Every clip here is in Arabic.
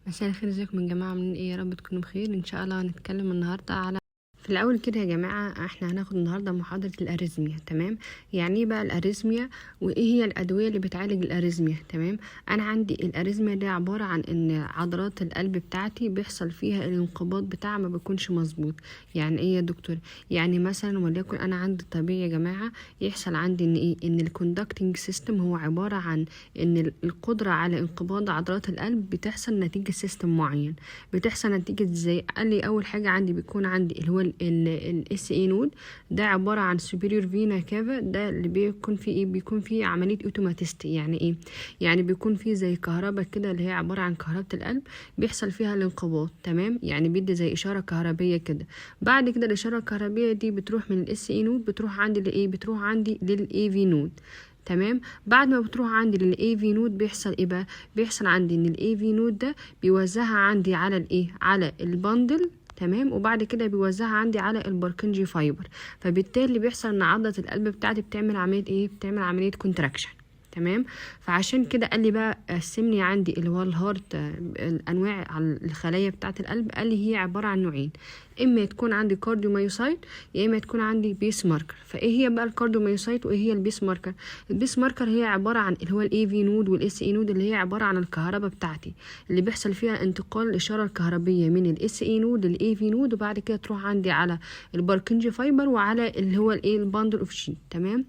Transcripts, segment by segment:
مساء الخير، ازيكم يا جماعة؟ من ايه؟ يا رب تكونوا بخير. ان شاء الله هنتكلم النهاردة على في الاول كده يا جماعة. احنا هناخد النهاردة محاضرة الاريزميا. تمام؟ يعني ايه بقى الاريزميا وايه هي الادوية اللي بتعالج الاريزميا؟ تمام؟ انا عندي الاريزميا دي عبارة عن ان عضلات القلب بتاعتي بيحصل فيها الانقباض بتاعها ما بيكونش مظبوط. يعني ايه يا دكتور؟ يعني مثلا وليكن انا عندي طبيعي يا جماعة يحصل عندي ان ايه، ان الكوندكتنج سيستم هو عبارة عن ان القدرة على انقباض عضلات القلب بتحصل نتيجة سيستم معين. بتحصل نتيجة ازاي؟ قال لي اول حاجة عندي بيكون عندي اللي هو الاس اي نود. ده عبارة عن superior فينا كافا. ده اللي بيكون فيه ايه؟ بيكون فيه عملية اوتوماتيستي. يعني ايه؟ يعني بيكون فيه زي كهرباء كده اللي هي عبارة عن كهربة القلب بيحصل فيها الانقباض. تمام؟ يعني بيدي زي اشارة كهربية كده. بعد كده الاشارة الكهربية دي بتروح من الاس اي نود بتروح عندي لايه؟ بتروح عندي للاي في نود. تمام؟ بعد ما بتروح عندي للاي في نود بيحصل ايه بقى؟ بيحصل عندي ان الاي في نود ده بيوزعها عندي على الايه؟ على البندل. تمام؟ وبعد كده بيوزعها عندي على البركنجي فايبر. فبالتالي بيحصل ان عضله القلب بتاعتي بتعمل عمليه ايه؟ بتعمل عمليه كونتراكشن. تمام؟ فعشان كده قال لي بقى قسمني عندي اللي هو الهارت الانواع على الخلايا بتاعه القلب. قال لي هي عباره عن نوعين، اما تكون عندي كارديومايوسايت يا اما تكون عندي بيس ماركر. فايه هي بقى الكارديومايوسايت وايه هي البيس ماركر؟ البيس ماركر هي عباره عن اللي هو الاي في نود والاس اي نود، اللي هي عباره عن الكهرباء بتاعتي اللي بيحصل فيها انتقال الاشاره الكهربيه من الاس اي نود للاي في نود، وبعد كده تروح عندي على الباركنجي فايبر وعلى اللي هو الايه؟ الباندل اوف شيت. تمام؟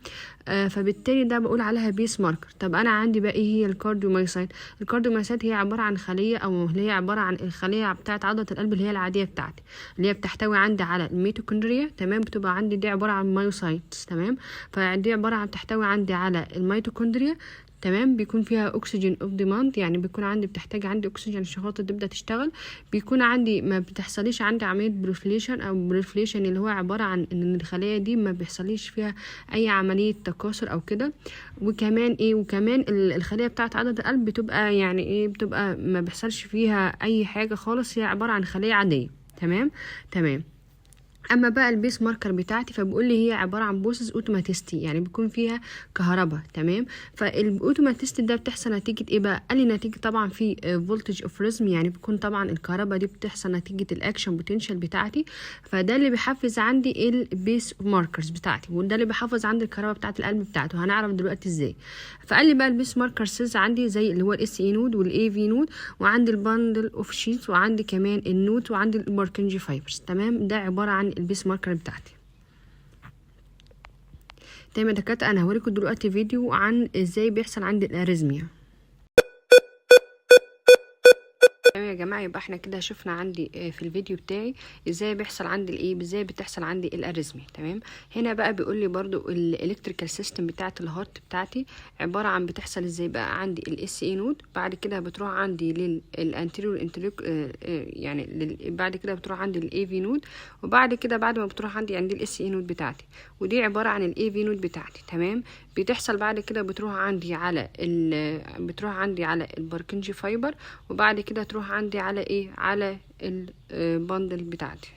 فبالتالي ده بقول عليها بيس ماركر. طب انا عندي بقى ايه هي الكارديومايوسايت؟ الكارديومايوسايت هي عباره عن خليه، او اللي هي عباره عن الخليه بتاعه عضله القلب اللي هي العاديه بتاعتي، اللي هي بتحتوي عندي على الميتوكوندريا. تمام؟ بتبقى عندي دي عباره عن مايوسايتس. تمام؟ فدي عباره عن تحتوي عندي على الميتوكوندريا. تمام؟ بيكون فيها اكسجين اوف ديماند، يعني بيكون عندي بتحتاج عندي اكسجين عشان خاطر تبدا تشتغل. بيكون عندي ما بتحصليش عندي عمليه بروفليشن او بريفليشن، اللي هو عباره عن ان الخلايا دي ما بيحصليش فيها اي عمليه تكاثر او كده. وكمان ايه؟ وكمان الخليه بتاعت عضله القلب بتبقى يعني ايه؟ بتبقى ما بيحصلش فيها اي حاجه خالص، هي عباره عن خليه عاديه. تمام؟ تمام. اما بقى البيس ماركر بتاعتي فبقول لي هي عباره عن بوسز اوتوماتيستي، يعني بيكون فيها كهرباء. تمام؟ فالاوتوماتيستي ده بتحصل نتيجه ايه بقى؟ قال لي نتيجه طبعا في فولتج اوف ريزم، يعني بيكون طبعا الكهرباء دي بتحصل نتيجه الاكشن بوتنشال بتاعتي. فده اللي بيحفز عندي البيس ماركرز بتاعتي، وده اللي بيحفز عندي الكهرباء بتاعت القلب بتاعته. هنعرف دلوقتي ازاي. فقال لي بقى البيس ماركر سيلز عندي زي اللي هو الاس اي نود والاي في نود، وعندي الباندل اوف شيتس، وعندي كمان النود، وعندي الباركنجي فايبرز. تمام؟ ده عباره عن البيس ماركر بتاعتي. تمام يا دكاتره، انا هوريكم دلوقتي فيديو عن ازاي بيحصل عندي الاريزميا. تمام يا جماعه، يبقى احنا كده شفنا عندي في الفيديو بتاعي ازاي بيحصل عندي الايه، ازاي بتحصل عندي الاريزميا. تمام؟ هنا بقى بيقول لي برضو الالكتريكال سيستم بتاعه الهارت بتاعتي عباره عن بتحصل ازاي بقى. عندي الاس اي نود، بعد كده بتروح عندي للانتيريور انتريك، يعني بعد كده بتروح عندي للاي في نود، وبعد كده بعد ما بتروح عندي الاس اي نود بتاعتي، ودي عباره عن الاي في نود بتاعتي. تمام؟ بتحصل بعد كده بتروح عندي على الباركنجي فايبر، وبعد كده تروح عندي على ايه؟ على البندل بتاعتي.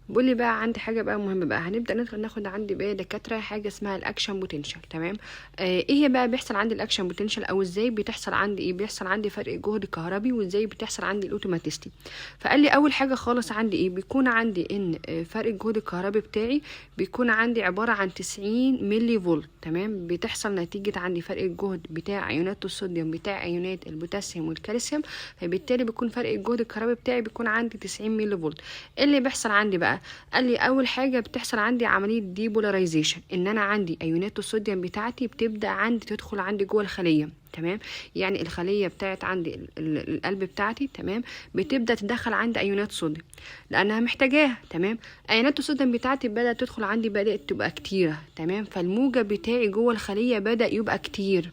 بقول لي بقى عندي حاجه بقى مهمه بقى، هنبدا ندخل ناخد عندي بقى دكاتره حاجه اسمها الاكشن بوتنشال. تمام؟ ايه هي بقى بيحصل عندي الاكشن بوتنشال، او ازاي بتحصل عندي ايه؟ بيحصل عندي فرق جهد كهربي، وازاي بتحصل عندي الاوتوماتيستي. فقال لي اول حاجه خالص عندي ايه؟ بيكون عندي ان فرق الجهد الكهربي بتاعي بيكون عندي عباره عن 90 ملي فولت. تمام؟ بتحصل نتيجه عندي فرق الجهد بتاع ايونات الصوديوم بتاع ايونات البوتاسيوم والكالسيوم، فبالتالي بيكون فرق الجهد الكهربي بتاعي بيكون عندي 90 ملي فولت. ايه اللي بيحصل عندي بقى؟ قال لي اول حاجه بتحصل عندي عمليه ديبولاريزيشن، ان انا عندي ايونات الصوديوم بتاعتي بتبدا عندي تدخل عندي جوه الخليه. تمام؟ يعني الخليه بتاعت عندي القلب بتاعتي، تمام، بتبدا تدخل عندي ايونات صوديوم لانها محتاجاها. تمام؟ ايونات الصوديوم بتاعتي بدات تدخل عندي، بدات تبقى كتيره. تمام؟ فالموجب بتاعي جوه الخليه بدا يبقى كتير.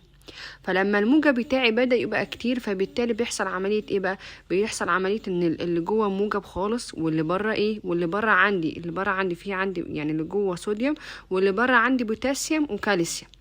فلما الموجب بتاعي بدأ يبقى كتير، فبالتالي بيحصل عملية ايه بقى؟ بيحصل عملية ان اللي جوه موجب خالص، واللي بره ايه؟ واللي بره عندي، اللي بره عندي فيه عندي يعني اللي جوه صوديوم، واللي بره عندي بوتاسيوم وكالسيوم.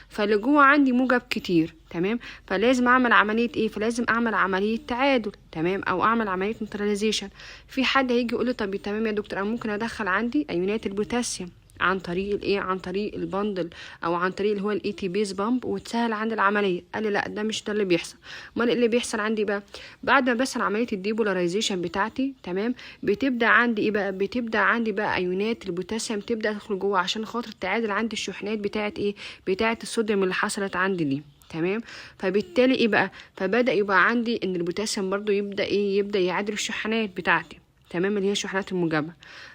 فاللي جوه عندي موجب كتير. تمام؟ فلازم اعمل عمليه ايه؟ فلازم اعمل عمليه تعادل. تمام؟ او اعمل عمليه نيوتراليزيشن. في حد هيجي يقول لي طب تمام يا دكتور، انا ممكن ادخل عندي ايونات البوتاسيوم. عن طريق الايه، عن طريق البندل او عن طريق اللي هو الاي تي بيز بامب، وتسهل عندي العمليه. قال لي لا، ده مش ده اللي بيحصل. امال اللي بيحصل عندي بقى بعد ما بس عمليه الديبولاريزيشن بتاعتي، تمام، بتبدا عندي ايه بقى، بتبدا عندي بقى ايونات البوتاسيوم تبدا تدخل جوه عشان خاطر تعادل عندي الشحنات بتاعه ايه، بتاعه الصوديوم اللي حصلت عندي دي، تمام. فبالتالي ايه بقى، فبدا يبقى عندي ان البوتاسيوم برضو يبدا ايه، يبدا يعادل الشحنات بتاعتي، تمام، اللي هي الشحنات الموجبه.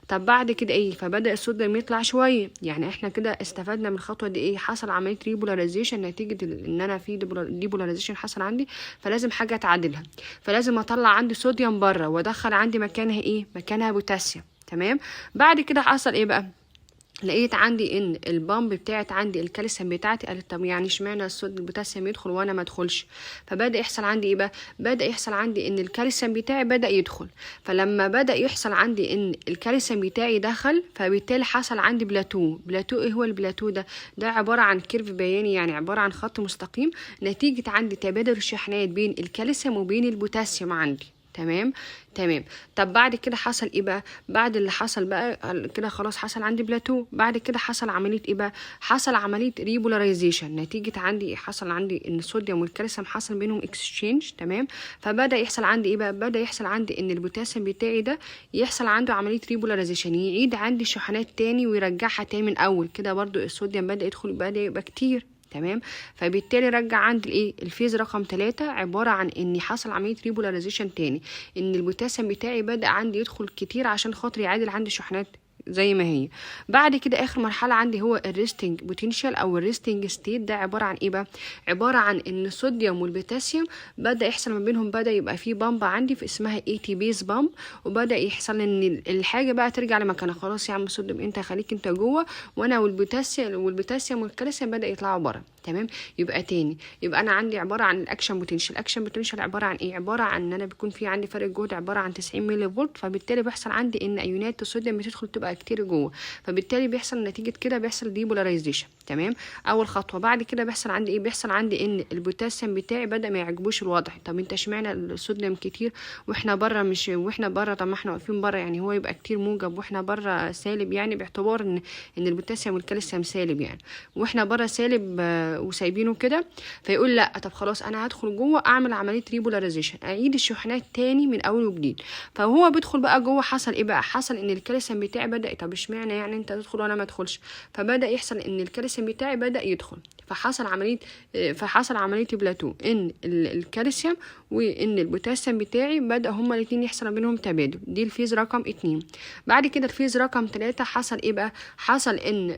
طب بعد كده ايه، فبدا الصوديوم يطلع شويه. يعني احنا كده استفدنا من الخطوه دي ايه، حصل عمليه ريبولاريزيشن نتيجه ان انا في ديبولاريزيشن حصل عندي، فلازم حاجه تعادلها، فلازم اطلع عندي صوديوم بره وادخل عندي مكانها ايه، مكانها بوتاسيوم، تمام. بعد كده حصل ايه بقى، لقيت عندي ان البامب بتاعت عندي الكالسيوم بتاعتي قالت طب يعني اشمعنى البوتاسيوم يدخل وانا ما ادخلش. فبدا يحصل عندي ايه بقى، بدا يحصل عندي ان الكالسيوم بتاعي بدا يدخل. فلما بدا يحصل عندي ان الكالسيوم بتاعي دخل، فبالتالي حصل عندي بلاتو. ايه هو البلاتو ده؟ ده عباره عن كيرف بياني، يعني عباره عن خط مستقيم نتيجه عندي تبادل الشحنات بين الكالسيوم وبين البوتاسيوم عندي، تمام. طب بعد كده حصل ايه بقى، بعد اللي حصل بقى كده خلاص حصل عندي بلاتو. بعد كده حصل عمليه ايه بقى، حصل عمليه ريبولاريزيشن نتيجه عندي حصل عندي ان الصوديوم والكالسيوم حصل بينهم اكسشينج، تمام. فبدا يحصل عندي ايه بقى، بدا يحصل عندي ان البوتاسيوم بتاعي ده يحصل عنده عمليه ريبولاريزيشن، يعيد عندي الشحنات تاني ويرجعها تاني من اول كده. برضو الصوديوم بدا يدخل، بدا يبقى كتير، تمام. فبالتالي رجع عندي الايه، الفيز رقم 3 عباره عن ان حصل عمليه ريبولاريزيشن تاني، ان البوتاسيوم بتاعي بدا عندي يدخل كتير عشان خاطر يعادل عندي شحنات زي ما هي. بعد كده اخر مرحله عندي هو الريستنج بوتنشال او الريستنج ستيت. ده عباره عن ايه بقى، عباره عن ان الصوديوم والبوتاسيوم بدا يحصل ما بينهم، بدا يبقى في بامب عندي في اسمها اي تي بيز بامب، وبدا يحصل ان الحاجه بقى ترجع لمكانها. خلاص يا عم الصوديوم انت خليك انت جوه، وانا والبوتاسيوم والكالسيوم بدا يطلعوا بره، تمام. يبقى تاني، يبقى انا عندي عباره عن الاكشن بوتنشال. الاكشن بوتنشال عباره عن ايه، عباره عن ان انا بيكون في عندي فرق جهد عباره عن 90 ملي فولت، فبالتالي بيحصل عندي ان ايونات الصوديوم بتدخل تبقى كتير جوه، فبالتالي بيحصل نتيجه كده بيحصل ديبولاريزيشن، تمام. اول خطوه. بعد كده بيحصل عندي ايه، بيحصل عندي ان البوتاسيوم بتاعي بدا ما يعجبوش الوضع. طب انت اشمعنى الصوديوم كتير واحنا بره، مش واحنا بره، طب ما احنا واقفين بره، يعني هو يبقى كتير موجب واحنا بره سالب، يعني باعتبار ان البوتاسيوم والكالسيوم سالب يعني، واحنا بره سالب وسايبينه كده. فيقول لا، طب خلاص انا هدخل جوه اعمل عمليه ريبولاريزيشن، اعيد الشحنات تاني من اول وجديد. فهو بيدخل بقى جوه، حصل ايه بقى، حصل ان الكالسيوم بتاعي بدا، طب اشمعنى يعني انت تدخل وانا ما ادخلش. فبدا يحصل ان الكالسيوم بتاعي بدا يدخل، فحصل عمليه بلاتو، ان الكالسيوم وان البوتاسيوم بتاعي بدا هما الاثنين يحصل بينهم تبادل. دي الفيز رقم 2. بعد كده الفيز رقم 3 حصل ايه بقى، حصل ان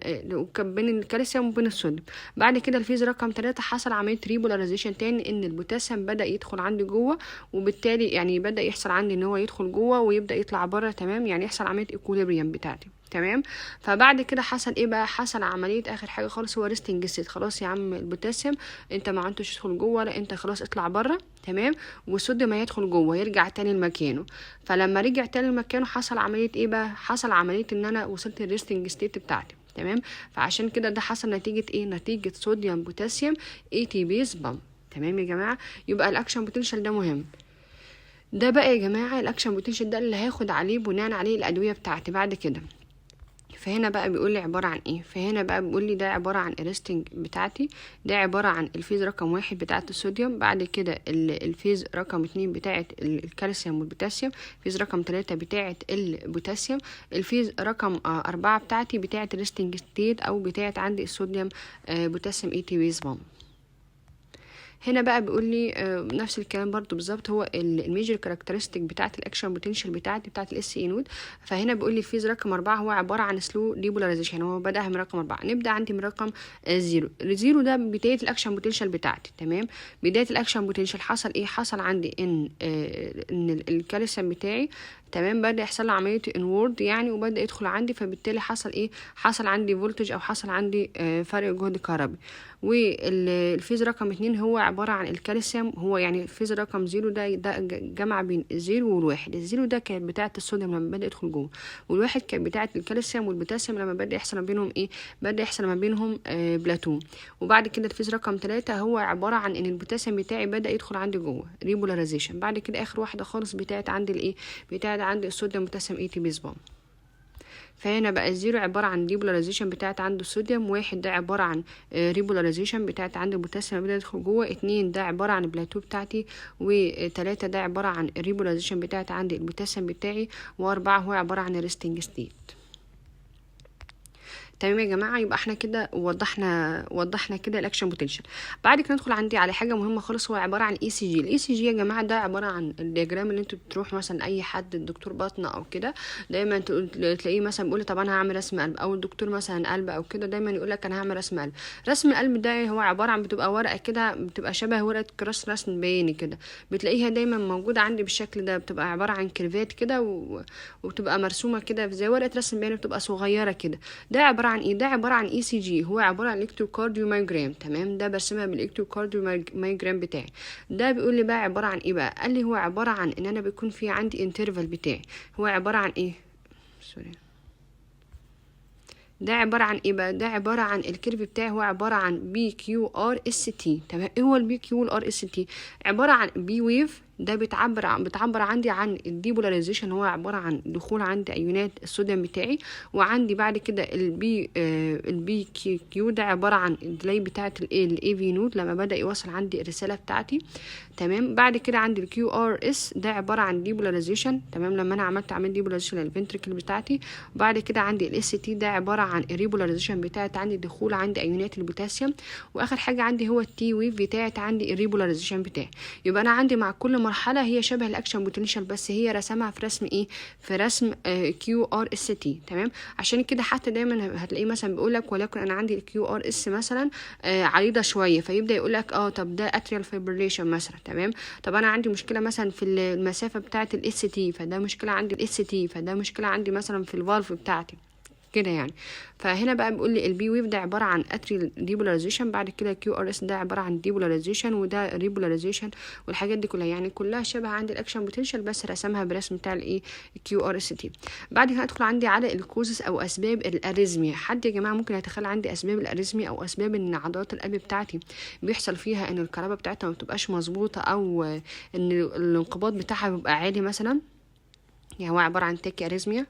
بين الكالسيوم وبين الصوديوم. بعد كده الفيز رقم 3 حصل عمليه ريبولاريزيشن تاني، ان البوتاسيوم بدا يدخل عندي جوه، وبالتالي يعني بدا يحصل عندي ان هو يدخل جوه ويبدا يطلع بره، تمام، يعني يحصل عمليه ايكوليبريم بتاعتي، تمام. فبعد كده حصل ايه بقى، حصل عمليه اخر حاجه خالص هو ريستنج ستيت. خلاص يا عم البوتاسيوم انت ما عدتش تدخل جوه، لا انت خلاص اطلع بره، تمام. والصوديوم هيدخل جوه يرجع تاني لمكانه. فلما رجع تاني لمكانه حصل عمليه ايه بقى، حصل عمليه ان انا وصلت الريستنج ستيت بتاعتي، تمام. فعشان كده ده حصل نتيجه ايه، نتيجه صوديوم بوتاسيوم اي تي بيز بامب، تمام يا جماعه. يبقى الاكشن بوتنشال ده مهم. ده بقى يا جماعه الاكشن بوتنشال ده اللي هاخد عليه بناء عليه الادويه بتاعتي بعد كده. فهنا بقى بيقول لي عباره عن ايه، فهنا بقى بيقول لي ده عباره عن الريستنج بتاعتي، ده عباره عن الفيز رقم 1 بتاعه الصوديوم، بعد كده الفيز رقم 2 بتاعه الكالسيوم والبوتاسيوم، الفيز رقم 3 بتاعه البوتاسيوم، الفيز رقم 4 بتاعتي بتاعه الريستنج ستيت او بتاعه عندي الصوديوم بوتاسيوم اي تي بيز بامب. هنا بقى بيقول لي نفس الكلام برضو بالظبط، هو الميجر كاركترستيك بتاعه الاكشن بوتنشال بتاعه الاس اي نود. فهنا بيقول لي الفيز رقم 4 هو عباره عن سلو ديبولاريزيشن، هو بداها من رقم 4. نبدا عندي من رقم 0. الزيرو ده بدايه الاكشن بوتنشال بتاعتي، تمام. بدايه الاكشن بوتنشال حصل ايه، حصل عندي ان الكالسيوم بتاعي، تمام، بدا يحصل له عمليه انورد يعني، وبدا يدخل عندي، فبالتالي حصل ايه، حصل عندي فولتج او حصل عندي فرق جهد كهربي. والفيز رقم 2 هو عباره عن الكالسيوم، هو يعني الفيز رقم 0 ده جمع بين الزيرو والواحد. الزيرو ده كانت بتاعه الصوديوم لما بدا يدخل جوه، والواحد كانت بتاعه الكالسيوم والبوتاسيوم لما بدا يحصل ما بينهم ايه، بدا يحصل ما بينهم بلاتو. وبعد كده الفيز رقم 3 هو عباره عن ان البوتاسيوم بتاعي بدا يدخل عندي جوه ريبولاريزيشن. بعد كده اخر واحده خالص بتاعه عندي الايه، بتاعه عندي الصوديوم بوتاسيوم اي تي بيز بامب، فهنا بقى 0 عباره عن ديبولاريزيشن بتاعت عند الصوديوم، 1 ده عباره عن ريبولاريزيشن بتاعت عند البوتاسيوم بدأ يدخل جوه، 2 ده عباره عن البلاتو بتاعتي، و3 ده عباره عن الريبولاريزيشن بتاعت عند البوتاسيوم بتاعي، و4 هو عباره عن الريستنج ستيت. تمام يا جماعه، يبقى احنا كده وضحنا كده الاكشن بوتنشال. بعد كده ندخل عندي على حاجه مهمه خالص، هو عباره عن اي سي جي. الاي سي جي يا جماعه ده عباره عن الدياجرام اللي انتوا بتروح مثلا اي حد الدكتور باطنه او كده دايما تلاقيه مثلا بيقول طب انا هعمل رسم قلب، او الدكتور مثلا قلب او كده دايما يقول لك انا هعمل رسم قلب. رسم القلب ده هو عباره عن بتبقى ورقه كده، بتبقى شبه ورقه كراس رسم بياني كده، بتلاقيها دايما موجوده عندي بالشكل ده، بتبقى عباره عن كيرفات كده وبتبقى مرسومه كده زي ورقه رسم بياني، بتبقى صغيره كده. ده عباره عن ايه؟ ده عباره عن اي سي جي، هو عباره عن الكتروكارديومايوجرام. تمام، ده برسمها بالالكتروكارديومايوجرام بتاعي. ده بيقول لي بقى عباره عن ايه بقى؟ قال لي هو عباره عن ان انا بيكون في عندي انترفال بتاعي، هو عباره عن ايه؟ سوري، ده عباره عن ايه بقى؟ ده عباره عن الكيرف بتاعي، هو عباره عن بي كيو ار اس تي. تمام، ايه هو البي كيو ار اس تي؟ عباره عن بي ويف، ده بتعبر عندي عن الديبولاريزيشن، هو عباره عن دخول عندي ايونات الصوديوم بتاعي. وعندي بعد كده البي كيو ده عباره عن الديلي بتاعه الاي في نود لما بدا يوصل عندي الرساله بتاعتي. تمام، بعد كده عندي الكيو ار اس ده عباره عن ديبولاريزيشن، تمام، لما انا عملت ديبولاريزيشن للفنتريكل بتاعتي. وبعد كده عندي الاس تي ده عباره عن الريبولاريزيشن بتاعت عندي دخول عندي ايونات البوتاسيوم. واخر حاجه عندي هو التي ويف بتاعت عندي الريبولاريزيشن بتاعي. يبقى انا عندي مع كل مرحله هي شبه الاكشن بوتنشال، بس هي رسمها في رسم ايه؟ في رسم كيو ار اس تي. تمام، عشان كده حتى دايما هتلاقيه مثلا بيقول لك ولكن انا عندي الكيو ار اس مثلا عريضه شويه، فيبدا يقول لك طب ده اتريال فايبريليشن مثلا. تمام، طب انا عندي مشكله مثلا في المسافه بتاعه الاس تي، فده مشكله عندي الاس تي، فده مشكله عندي مثلا في الفالف بتاعتي كده يعني. فهنا بقى بيقول لي البي ويف ده عباره عن اتريال ديبولاريزيشن، بعد كده كيو ار اس ده عباره عن ديبولاريزيشن، وده ريبولاريزيشن، والحاجات دي كلها يعني كلها شبه عند الاكشن بوتنشال، بس رسمها برسم بتاع الايه؟ الكيو ار اس تي. بعد كده ادخل عندي على الكوزس او اسباب الاريزميا. حد يا جماعه ممكن يتخيل عندي اسباب الاريزميا او اسباب ان عضلات القلب بتاعتي بيحصل فيها ان الكهرباء بتاعتها ما بتبقاش مظبوطه، او ان الانقباض بتاعها بيبقى عالي مثلا؟ يعني هو عباره عن تاكي اريزميا.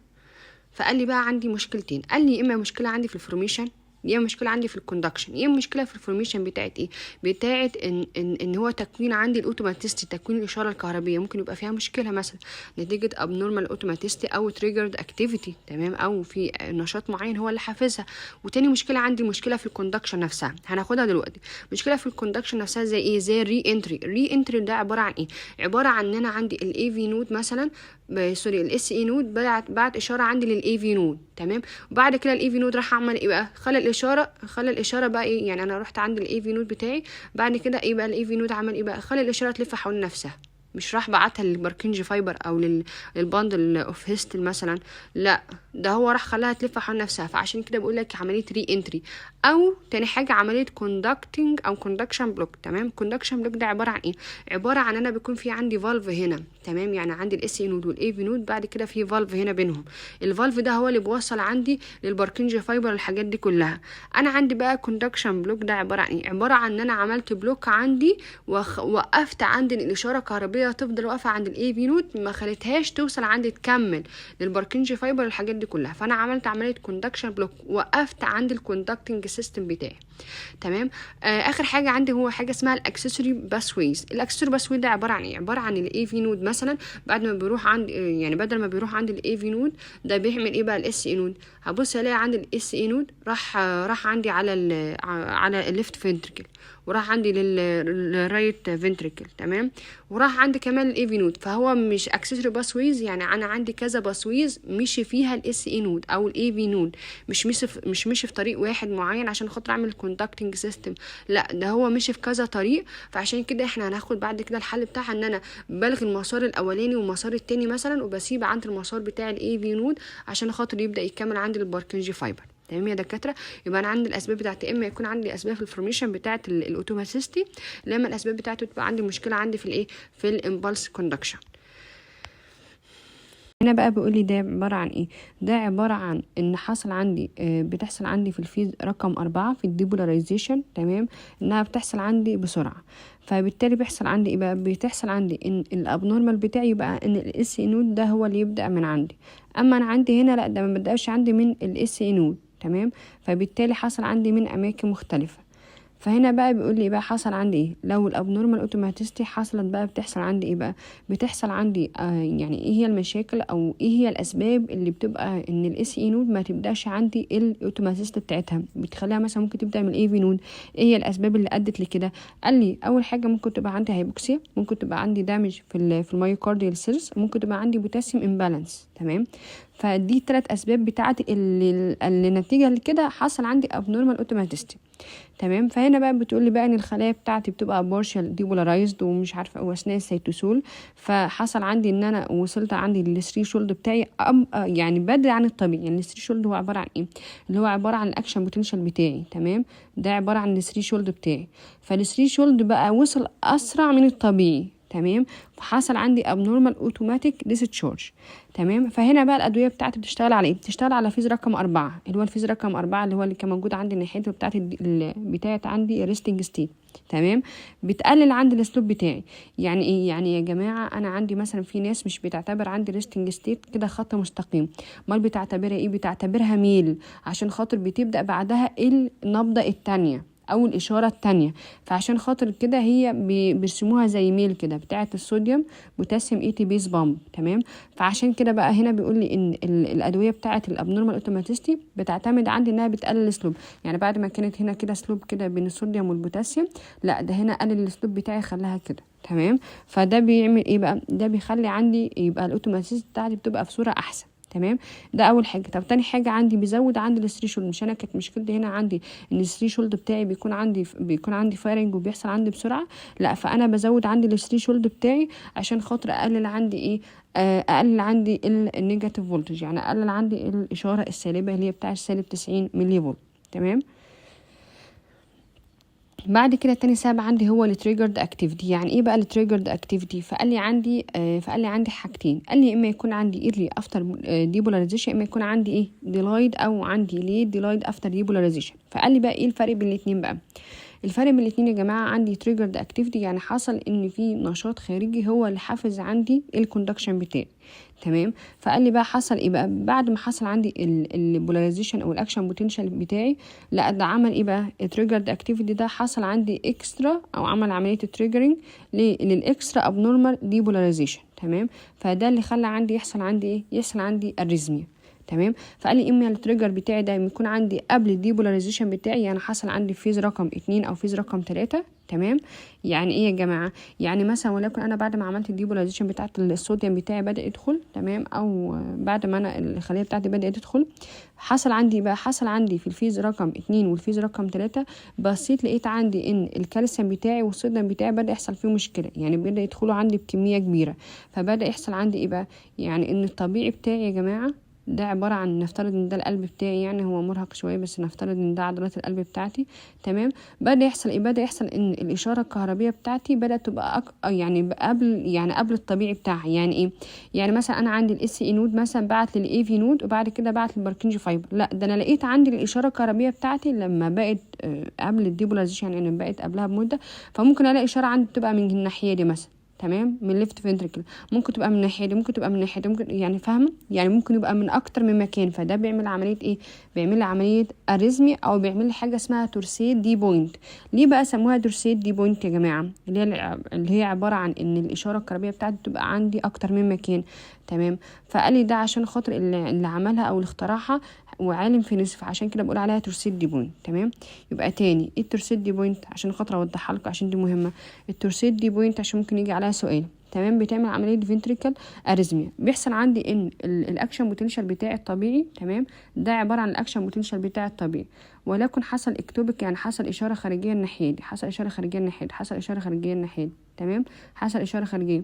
فقال لي بقى عندي مشكلتين، قال لي اما مشكله عندي في الفورميشن، يا مشكله عندي في الكوندكشن. يا مشكله في الفورميشن بتاعت ايه؟ بتاعت ان هو تكوين عندي الاوتوماتيستي، تكوين الاشاره الكهربيه ممكن يبقى فيها مشكله مثلا نتيجه ابنورمال اوتوماتيستي او تريجرد اكتيفيتي. تمام، او في نشاط معين هو اللي حافظها. وتاني مشكله عندي مشكله في الكوندكشن نفسها، هناخدها دلوقتي. مشكله في الكوندكشن نفسها زي ايه؟ زي الري انتري. الري انتري ده عباره عن ايه؟ عباره عن ان انا عندي الاي في نود مثلا، سوري الاس اي نود بعت اشاره عندي للاي في نود. تمام، وبعد كده الاي في نود راح عمل ايه بقى؟ خلى الاشاره بقى ايه؟ يعني انا رحت عند الاي في نود بتاعي، بعد كده ايه بقى الاي في نود عمل ايه بقى؟ خلى الاشاره تلف حول نفسها، مش راح بعتها للباركنج فايبر او للباندل اوف هيستل مثلا، لا ده هو راح خلاها تلف حول نفسها. فعشان كده بقول لك عمليه ري انتري. او تاني حاجه عمليه كوندكتنج او كوندكشن بلوك. تمام، كوندكشن بلوك ده عباره عن ايه؟ عباره عن انا بيكون في عندي فالف هنا. تمام، يعني عندي الاس اي نود والاي في نود، بعد كده في فالف هنا بينهم. الفالف ده هو اللي بيوصل عندي للباركنج فايبر والحاجات دي كلها. انا عندي بقى كوندكشن بلوك ده عباره عن ايه؟ عباره عن ان انا عملت بلوك عندي وقفت عندي الاشاره الكهربيه تفضل واقفه عند الاي في نود، ما خليتهاش توصل عندي تكمل للباركنج فايبر والحاجات دي كلها. فانا عملت عمليه كوندكشن بلوك، وقفت عند الكوندكتنج سيستم بتاعي. تمام، اخر حاجه عندي هو حاجه اسمها الاكسسوري باسويز. الاكسسوري باسوي ده عباره عن ايه؟ عباره عن الاي في نود مثلا بعد ما بيروح عند يعني بدل ما بيروح عند الاي في نود ده بيعمل ايه بقى؟ الاس اي نود. هبص الاقي عند الاس اي نود راح عندي على الليفت فنتركل، وراح عندي للرايت فنتركل. تمام، وراح عندي كمان الاي في نود. فهو مش اكسسوري باسويز، يعني انا عندي كذا باسويز مشي فيها الاس اي نود او الاي في نود، مش مشي في طريق واحد معين عشان خاطر اعمل كوندكتنج سيستم، لا ده هو مشي في كذا طريق. فعشان كده احنا هناخد بعد كده الحل بتاعها ان انا بلغي المسار الاولاني والمسار التاني مثلا، وبسيب عند المسار بتاع الاي في نود عشان خاطر يبدا يكمل عندي الباركنج فايبر. تمام يا دكاتره، يبقى انا عندي الاسباب بتاعت اما يكون عندي اسباب في الفورميشن بتاعت الاوتوماتيستي، لما الاسباب بتاعته تبقى عندي مشكله عندي في الايه؟ في الامبالس كوندكشن. هنا بقى بيقول لي ده عباره عن ايه؟ ده عباره عن ان حصل عندي بتحصل عندي في الفيز رقم 4 في الديبولاريزيشن. تمام، انها بتحصل عندي بسرعه. فبالتالي بيحصل عندي ايه بقى، بتحصل عندي ان الابنورمال بتاعي يبقى ان الاس اي نود ده هو اللي يبدا من عندي. اما انا عندي هنا لا، ده ما بداش عندي من الاس اي نود، تمام. فبالتالي حصل عندي من اماكن مختلفه. فهنا بقى بيقول لي بقى حصل عندي ايه لو الابنورمال اوتوماتيستي حصلت بقى، بتحصل عندي ايه بقى، بتحصل عندي يعني ايه هي المشاكل او ايه هي الاسباب اللي بتبقى ان الاس اي نود ما تبداش عندي الاوتوماتيست بتاعتها، بتخليها مثلا ممكن تبدا من الاي في نود. ايه هي الاسباب اللي ادت لكده؟ قال لي اول حاجه ممكن تبقى عندي هايبوكسيا، ممكن تبقى عندي دامج في المايوكارديال سيلز، ممكن تبقى عندي بوتاسيوم امبالانس، تمام. فدي 3 اسباب بتاعت اللي نتيجه لكده حصل عندي ابنورمال اوتوماتيستي، تمام. فهنا بقى بتقول لي بقى ان الخلايا بتاعتي بتبقى بارشال ديبولارايزد ومش عارفه واثناء السيتوسول، فحصل عندي ان انا وصلت عندي للثري شولد بتاعي يعني بدري عن الطبيعي. يعني الثري شولد هو عباره عن ايه؟ اللي هو عباره عن الاكشن بوتنشال بتاعي، تمام. ده عباره عن الثري شولد بتاعي، فالثري شولد بقى وصل اسرع من الطبيعي، تمام. فحصل عندي abnormal automatic discharge، تمام. فهنا بقى الادويه بتاعتي بتشتغل على ايه؟ بتشتغل على فيز رقم 4، اللي هو الفيز رقم 4 اللي هو اللي كان موجود عندي ناحيته بتاعت عندي ريستنج ستيت، تمام. بتقلل عندي الاسلوب بتاعي. يعني ايه؟ يعني يا جماعه انا عندي مثلا في ناس مش بتعتبر عندي ريستنج ستيت كده خط مستقيم، امال بتعتبرها ايه؟ بتعتبرها ميل، عشان خاطر بتبدا بعدها النبضه الثانيه او الاشاره التانية. فعشان خاطر كده هي بيرسموها زي ميل كده بتاعه الصوديوم بوتاسيوم اي تي بيز بامب، تمام. فعشان كده بقى هنا بيقول لي ان الادويه بتاعه الابنورمال اوتوماتيستي بتعتمد عندي انها بتقلل السلوب. يعني بعد ما كانت هنا كده سلوب كده بين الصوديوم والبوتاسيوم، لا ده هنا قلل السلوب بتاعي خلاها كده، تمام. فده بيعمل ايه بقى؟ ده بيخلي عندي يبقى الاوتوماتيستي بتاعتي بتبقى في صوره احسن، تمام. ده اول حاجه. طب تاني حاجه عندي بيزود عندي الثري شولد. مش انا كانت مشكلتي هنا عندي ان الثري شولد بتاعي بيكون عندي فايرنج وبيحصل عندي بسرعه، لا فانا بزود عندي الثري شولد بتاعي عشان خاطر اقلل عندي ايه، اقلل عندي النيجاتيف فولتج، يعني اقلل عندي الاشاره السالبه اللي هي بتاع سالب 90 ملي فولت، تمام. بعد كده تاني سبب عندي هو التريجرد اكتيفيتي. يعني ايه بقى التريجرد اكتيفيتي؟ فقال لي عندي حاجتين. قال لي اما يكون عندي ايرلي افتر ديبولاريزيشن، اما يكون عندي ايه ديلايد او عندي ليه ديلايد افتر ديبولاريزيشن. فقال لي بقى ايه الفرق بين الاثنين بقى؟ الفرق بين الاثنين يا جماعه، عندي تريجرد اكتيفيتي يعني حصل ان في نشاط خارجي هو اللي حافظ عندي الكوندكشن بتاعي، تمام. فقال لي بقى حصل ايه بقى بعد ما حصل عندي البولاريزيشن او الاكشن بوتنشال بتاعي؟ لا ده عمل ايه بقى؟ التريجرد اكتيفيتي ده حصل عندي اكسترا او عمل عمليه التريجرنج للاكسترا ابنورمال ديبولاريزيشن، تمام. فده اللي خلى عندي يحصل عندي ايه؟ يحصل عندي اريزميا، تمام. فقال لي اما التريجر بتاعي ده يكون عندي قبل الديبولاريزيشن بتاعي، يعني حصل عندي فيز رقم 2 او فيز رقم 3، تمام. يعني ايه يا جماعه؟ يعني مثلا ولكن انا بعد ما عملت الديبولاريزيشن بتاعه الصوديوم بتاعي بدا يدخل، تمام، او بعد ما انا الخليه بتاعتي بدات تدخل، حصل عندي في الفيز رقم 2 والفيز رقم 3 بصيت لقيت عندي ان الكالسيوم بتاعي والصوديوم بتاعي بدا يحصل فيه مشكله، يعني بدا يدخلوا عندي بكميه كبيره. فبدا يحصل عندي ايه بقى؟ يعني ان الطبيعي بتاعي يا جماعه ده عبارة عن، نفترض ان ده القلب بتاعي، يعني هو مرهق شوية بس نفترض ان ده عضلات القلب بتاعتي، تمام. بدأ يحصل ان الاشارة الكهربية بتاعتي بدأت تبقى يعني قبل الطبيعي بتاعها. يعني ايه؟ يعني مثلا انا عندي الاس اي نود مثلا بعت للاي في نود وبعد كده بعت للباركنجي فايبر، لا ده انا لقيت عندي الاشارة الكهربية بتاعتي لما بقت قبل الديبولاريزيشن، يعني بقت قبلها بمدة، فممكن الاقي اشارة عندي تبقى من الناحية دي مثلا، تمام، من ليفت فنتركل، ممكن تبقى من الناحيه دي، ممكن تبقى من الناحيه دي، ممكن، يعني فاهمه، يعني ممكن يبقى من اكتر من مكان. فده بيعمل عمليه ايه؟ بيعمل لي عمليه اريزمي او بيعمل لي حاجه اسمها تورسيد دي بوينت. ليه بقى سموها تورسيد دي بوينت يا جماعه؟ اللي هي عباره عن ان الاشاره الكهربائيه بتاعتي تبقى عندي اكتر من مكان، تمام. فقال لي ده عشان خاطر اللي عملها او اللي اخترعها وعالم في نصف، عشان كده بقول عليها تورسيد دي بوينت، تمام. يبقى تاني ايه التورسيد دي بوينت؟ عشان خاطر اوضحها لكم عشان دي مهمه. التورسيد دي بوينت عشان ممكن يجي عليها سؤال، تمام، بتعمل عمليه فينتريكال اريزميا. بيحصل عندي ان الاكشن بوتنشال بتاعي الطبيعي، تمام، ده عباره عن الاكشن بوتنشال بتاعي الطبيعي، ولكن حصل اكتوبك، يعني حصل اشاره خارجيه الناحيه دي، حصل اشاره خارجيه الناحيه دي، حصل اشاره خارجيه الناحيه دي، تمام، حصل اشاره خارجيه،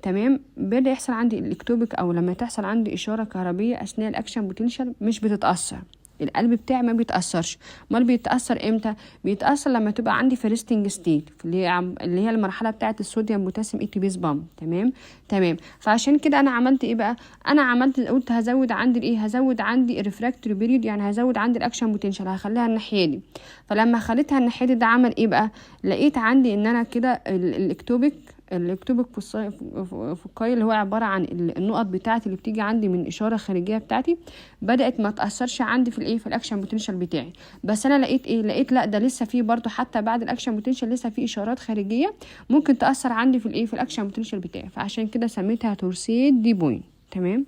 تمام. بدا يحصل عندي الاكتوبك او لما تحصل عندي اشاره كهربيه اثناء الاكشن بوتنشال مش بتتاثر، القلب بتاعي ما بيتاثرش. امال بيتاثر امتى؟ بيتاثر لما تبقى عندي فيرستنج ستيت اللي هي المرحله بتاعه الصوديوم بوتاسيوم اي تي بيز بامب. تمام. فعشان كده انا عملت ايه بقى؟ انا عملت قلت هزود عندي الايه، هزود عندي الريفراكتوري بيريود، يعني هزود عندي الاكشن بوتنشال، هخليها الناحيه دي. فلما خليتها الناحيه دي ده عمل ايه بقى؟ لقيت عندي ان انا كده الاكتوبيك فوكاي اللي هو عباره عن النقط بتاعتي اللي بتيجي عندي من اشاره خارجيه بتاعتي بدات ما تاثرش عندي في الايه، في الاكشن بوتنشال بتاعي. بس انا لقيت ايه؟ لقيت لا ده لسه فيه برضو حتى بعد الاكشن بوتنشال لسه فيه اشارات خارجيه ممكن تاثر عندي في الايه، في الاكشن بوتنشال بتاعي. فعشان كده سميتها تورسيد دي بوينت. تمام.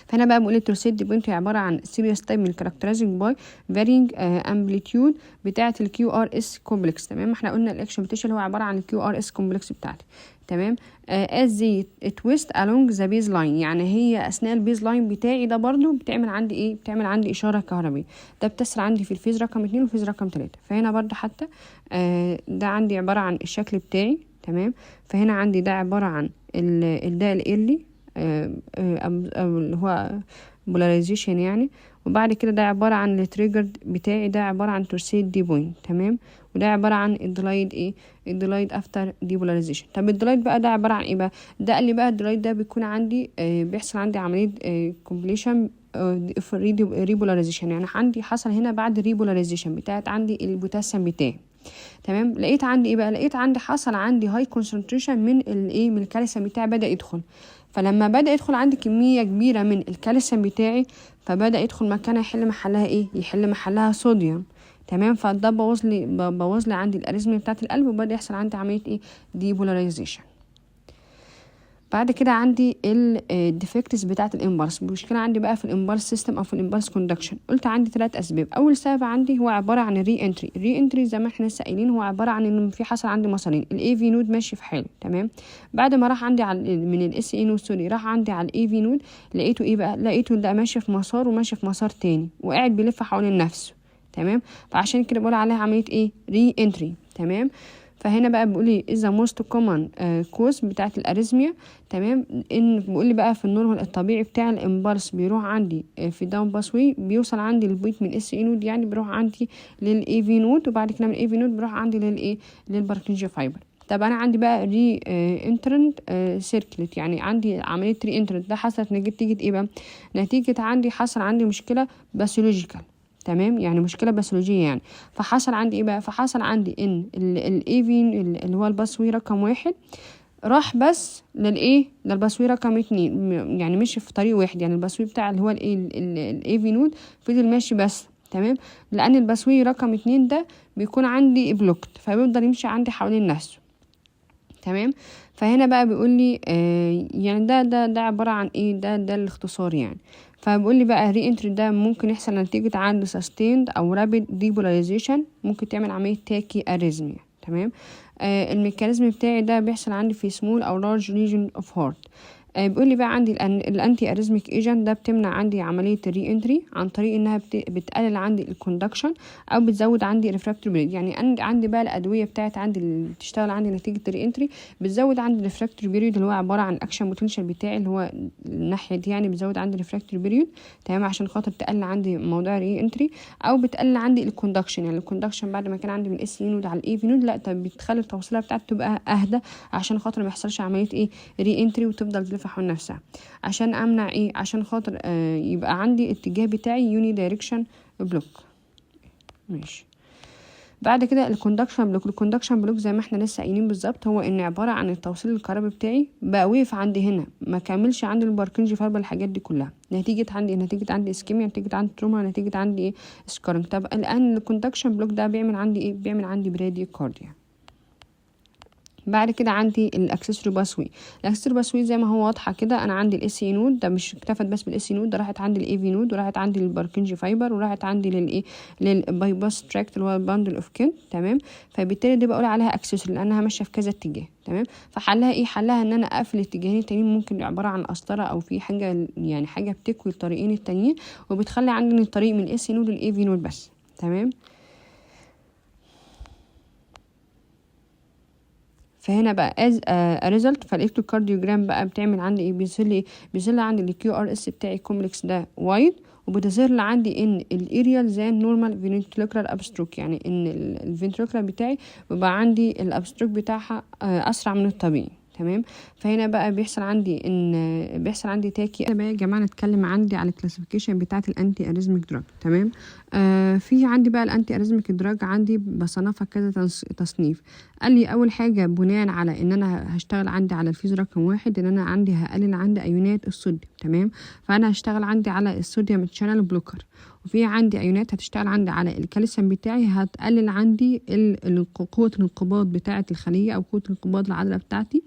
فانا بقى بقول التورسيد دي بوينت هي عباره عن سيريس تايب من كاركترايزنج باي فارينج امبليتيود بتاعه الكيو ار اس كومبلكس. تمام. احنا قلنا الاكشن بوتنشال هو عباره عن الكيو ار اس كومبلكس بتاعتي. تمام. as they twist along the baseline، يعني هي اثناء البيز لاين بتاعي ده برضو بتعمل عندي ايه؟ بتعمل عندي اشاره كهربيه. ده بتسرع عندي في الفيز رقم 2 والفيز رقم 3. فهنا برضو حتى ده عندي عباره عن الشكل بتاعي. تمام. فهنا عندي ده عباره عن ده الايرلي او اللي هو polarization يعني. وبعد كده ده عبارة عن التريجرد بتاعي، ده عبارة عن تورسيد دي بوينت. تمام. وده عبارة عن الديلايد ايه، الديلايد افتر ديبولاريزيشن. طب الديلايد بقى ده عبارة عن ايه بقى؟ ده قال لي بقى الديلايد ده بيكون عندي بيحصل عندي عملية كومبليشن ريبولاريزيشن، يعني عندي حصل هنا بعد ريبولاريزيشن بتاعت عندي البوتاسيوم بتاعي. تمام. لقيت عندي ايه بقى؟ لقيت عندي حصل عندي هاي كونسنتريشن من الايه، من الكالسيوم بتاعي بدأ يدخل. فلما بدأ يدخل عندي كمية كبيرة من الكالسيوم بتاعي فبدأ يدخل مكانها يحل محلها ايه، يحل محلها صوديوم. تمام. فده بوظ لي عندي الاريزميا بتاعت القلب وبدأ يحصل عندي عملية ايه، ديبولاريزيشن. بعد كده عندي الديفكتس بتاعه الامبلس. المشكله عندي بقى في الامبلس سيستم او في الامبلس كوندكشن. قلت عندي 3 اسباب. اول سبب عندي هو عباره عن الري انتري. الري انتري زي ما احنا لسه قايلين هو عباره عن ان في حصل عندي مسارين، الاي في نود ماشي في حاله. تمام. بعد ما راح عندي على من الاس اي نود سوري راح عندي على الاي في نود، لقيته ايه بقى؟ لقيته ده ماشي في مسار وماشي في مسار تاني وقاعد بيلف حوالين نفسه. تمام. فعشان كده بقول عليها عمليه ايه، ري انتري. تمام. فهنا بقى بيقول لي اذا موست كومن كوز بتاعه الاريزميا. تمام. ان بيقول لي بقى في النورمال الطبيعي بتاع الامبلس بيروح عندي في داون باسوي، بيوصل عندي للبوينت من اس اي نود، يعني بيروح عندي للاي في نود، وبعد كده من الاي في نود بيروح عندي للايه، للباركنجي فايبر. طب انا عندي بقى ري انترنت سيركلت، يعني عندي عمليه ري انترنت ده حصلت نتيجه ايه بقى؟ نتيجه عندي حصل عندي مشكله باثولوجيكال. تمام. يعني مشكله باثولوجيه يعني. فحصل عندي ايه بقى؟ فحصل عندي ان الاي في اللي هو الباسوي رقم 1 راح بس للايه، للباسوي رقم 2، يعني مشي في طريق واحد، يعني الباسوي بتاع اللي هو الاي في نود فضل ماشي بس. تمام. لان الباسوي رقم 2 ده بيكون عندي بلوكت فبيفضل يمشي عندي حوالين نفسه. تمام. فهنا بقى بيقول لي يعني ده عباره عن ايه، ده الاختصار يعني. فبيقول لي بقى ري انتري ده ممكن يحصل نتيجه عند سستيند او رابيد ديبولاريزيشن، ممكن تعمل عمليه تاكي اريزميا. تمام. الميكانيزم بتاعي ده بيحصل عندي في سمول او لارج ريجن اوف هارت. بيقول لي بقى عندي الانتي اريزميك ايجنت ده بتمنع عندي عمليه الري انتري عن طريق انها بتقلل عندي الكوندكشن او بتزود عندي ريفراكتوري بيريود. يعني عندي بقى الادويه بتاعت عندي اللي بتشتغل عندي نتيجه الري انتري بتزود عندي الريفراكتوري بيريود اللي هو عباره عن الاكشن بوتنشال بتاعي اللي هو الناحيه دي، يعني بتزود عندي الريفراكتوري بيريود. تمام. عشان خاطر تقلل عندي موضوع الري انتري، او بتقلل عندي الكوندكشن، يعني الكوندكشن بعد ما كان عندي من اس نود على الاي في نود لا طب بتخلي التوصيله بتاعتي تبقى اهدى عشان خاطر ما يحصلش عمليه ايه، ري انتري وتفضل تلف حول نفسها. عشان امنع ايه، عشان خاطر يبقى عندي اتجاه بتاعي يوني دايركشن بلوك. ماشي. بعد كده الكوندكشن بلوك. الكوندكشن بلوك زي ما احنا لسه قايلين بالظبط هو ان عباره عن التوصيل الكهربي بتاعي بقى وقف عندي هنا ما كملش عندي الباركنجي فايبر الحاجات دي كلها نتيجه عندي اسكيميا، نتيجه عندي تروما، نتيجه عندي ايه، سكارنج. طب الان الكوندكشن بلوك ده بيعمل عندي ايه، بيعمل عندي براديكارديا. بعد كده عندي الاكسسوري باسوي. الاكسسوري باسوي زي ما هو واضحه كده، انا عندي الاس اي نود ده مش اكتفت بس بالاس اي نود، ده راحت عندي الاي في نود وراحت عندي للباركنجي فايبر وراحت عندي للايه، للباي باس تراكت اللي هو الباندل اوف كين. تمام. فبالتالي دي بقول عليها اكسسوري لانها ماشيه في كذا اتجاه. تمام. فحلها ايه، حلها ان انا اقفل الاتجاهين التانيين، ممكن عباره عن قسطره او في حاجه يعني حاجه بتكوي الطريقين التانيين وبتخلي عندي الطريق من الاس اي نود للاي في نود بس. تمام. فهنا بقى as a result فالالكتروكارديوجرام بقى بتعمل عندي ايه، بيظهر لي عندي الكيو ار اس بتاعي كومبلكس ده وايد، وبتظهر لي عندي ان الاريال زي النورمال فينتريكولار ابستروك، يعني ان الفنتريكولار بتاعي بيبقى عندي الابستروك بتاعها اسرع من الطبيعي. تمام. فهنا بقى بيحصل عندي تاكي بقى يا جماعه. نتكلم عندي على الكلاسيفيكيشن بتاعه الانتي اريزميك دراج. تمام. في عندي بقى الانتي اريزميك دراج عندي بصنفها كذا تصنيف. قال لي اول حاجه بناء على ان انا هشتغل عندي على الفيز رقم 1 ان انا عندي هقلل عندي ايونات الصوديوم. تمام. فانا هشتغل عندي على الصوديوم تشانل بلوكر، وفي عندي ايونات هتشتغل عندي على الكالسيوم بتاعي، هتقلل عندي قوه الانقباض بتاعه الخليه او قوه انقباض العضله بتاعتي